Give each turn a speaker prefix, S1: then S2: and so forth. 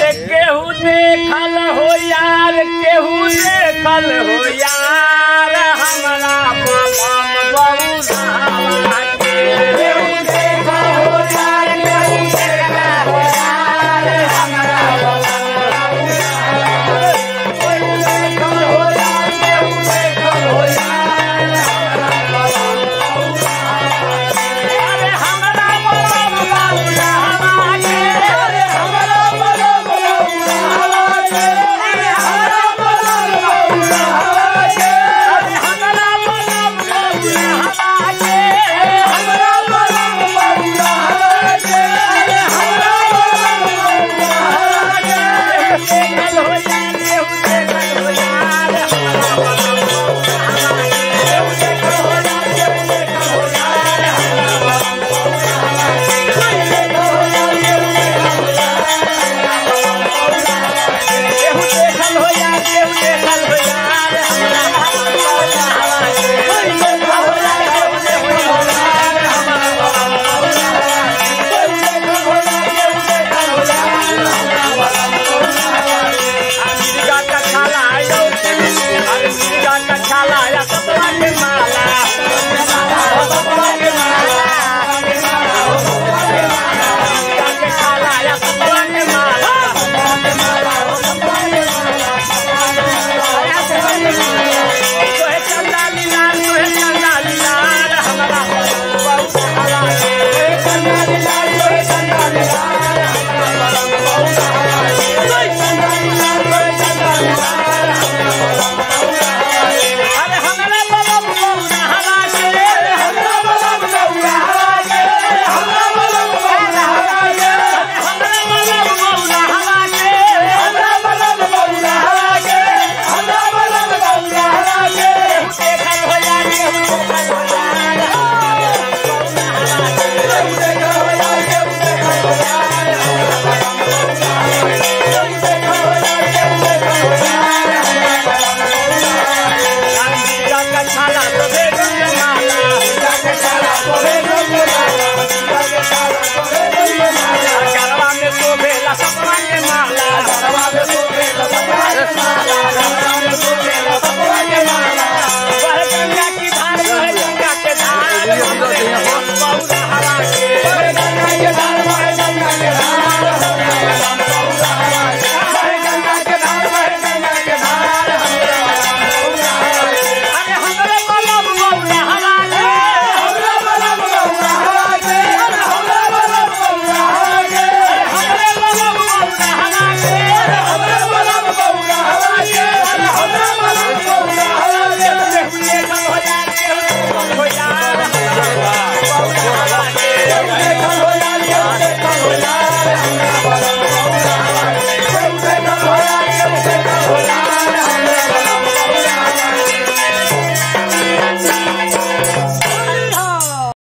S1: केहू देखल हो यार, केहू देखल हो यार, हमरा बलम बउरावा के। केहू देखल हो यार, केहू देखल हो यार, हमरा बलम बउरावा के। केहू देखल हो यार, केहू देखल हो यार, हमरा बलम बउरावा के। अरे हमरा बलम बउरावा के, अरे हमरा बलम बउरावा के, अरे हमरा बलम बउरावा के, अरे हमरा बलम बउरावा के, हमरा बलम बउरावा के, अरे हमरा बलम बउरावा के। देखल हो यार, केहू देखल हो यार, हमरा बलम बउरावा के। केहू देखल हो यार, केहू देखल हो यार, हमरा बलम बउरावा के। केहू देखल हो यार, केहू देखल हो यार, हमरा बलम बउरावा के। केहू देखल हो यार, केहू देखल हो यार, हमरा बलम बउरावा के। केहू देखल हो यार, केहू देखल हो यार, हमरा बलम बउरावा के। केहू देखल हो यार, केहू देखल हो यार, हमरा बलम बउरावा के। मिर्गा का छाला आयो के अरे मिर्गा का छाला आया सपना के माला, सपना के माला, सपना के माला, मिर्गा के छाला आया सपना के माला, सपना के माला, सपना के माला, आया सपना के माला। तोहे चंदा लाल, तोहे चंदा लाल, हमरा बलम बउरावा के। तोहे चंदा लाल, तोहे चंदा लाल, हमरा बलम बउरावा के। तोहे चंदा लाल, तोहे चंदा लाल, हमरा बलम बउरावा के। अरे हमरा बलम बउरावा के, अरे हमरा बलम बउरावा के, हमरा बलम बउरावा के, अरे हमरा बलम बउरावा के, हमरा बलम बउरावा के, हमरा बलम बउरावा के। केहू देखल हो यार, केहू देखल हो यार, केहू देखल हो यार, केहू देखल हो यार, हमरा बलम बउरावा के। केहू देखल हो यार, केहू देखल हो यार, हमरा बलम बउरावा के। मिर्गा का छाला तोहे रंग माला, मिर्गा के छाला तोहे रंग माला, मिर्गा के छाला तोहे रंग माला, गरबा में शोभेला सपना के माला,